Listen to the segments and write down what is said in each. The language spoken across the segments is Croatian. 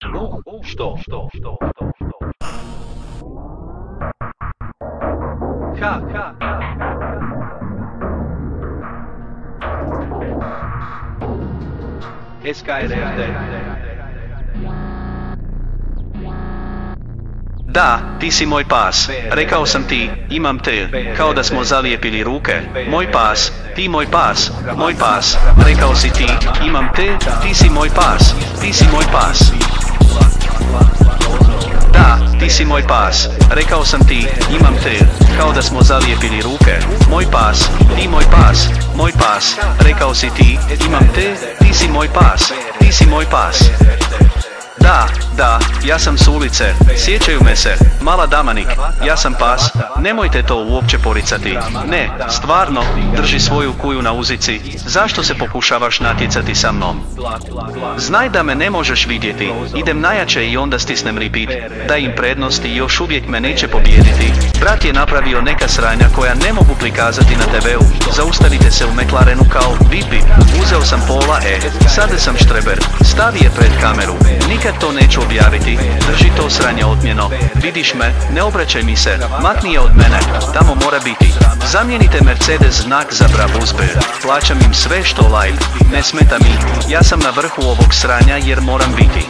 Što? Ka? SKRD. Da, ti si moj pas. Rekao sam ti, imam te, kao da smo zalijepili ruke. Moj pas, ti moj pas, moj pas. Rekao si ti, imam te, ti si moj pas, ti si moj pas. Da, ti si moj pas. Rekao sam ti, imam te, kao da smo zalijepili ruke. Moj pas, ti moj pas, moj pas. Rekao si ti, imam te, ti si moj pas, ti si moj pas. Da, ja sam s ulice, sjećaju me se, mala Damanik, ja sam pas, nemojte to uopće poricati, ne, stvarno, drži svoju kuju na uzici, zašto se pokušavaš natjecati sa mnom? Znaj da me ne možeš vidjeti, idem najjače i onda stisnem repeat, daj im prednost i još uvijek me neće pobijediti, brat je napravio neka sranja koja ne mogu prikazati na TV-u, zaustavite se u McLarenu kao Bibi, uzeo sam pola sada sam štreber, stavi je pred kameru, nikad to neću objaviti, drži to sranje otmjeno, vidiš me, ne obraćaj mi se, makni je od mene, tamo mora biti, zamijenite Mercedes znak za Brabuzbe, plaćam im sve što live, ne smeta mi, ja sam na vrhu ovog sranja jer moram biti.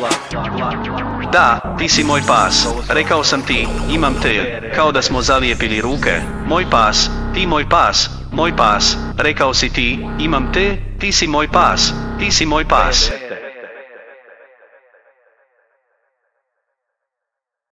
Da, ti si moj pas, rekao sam ti, imam te, kao da smo zalijepili ruke, moj pas, ti moj pas, moj pas, rekao si ti, imam te, ti si moj pas, ti si moj pas.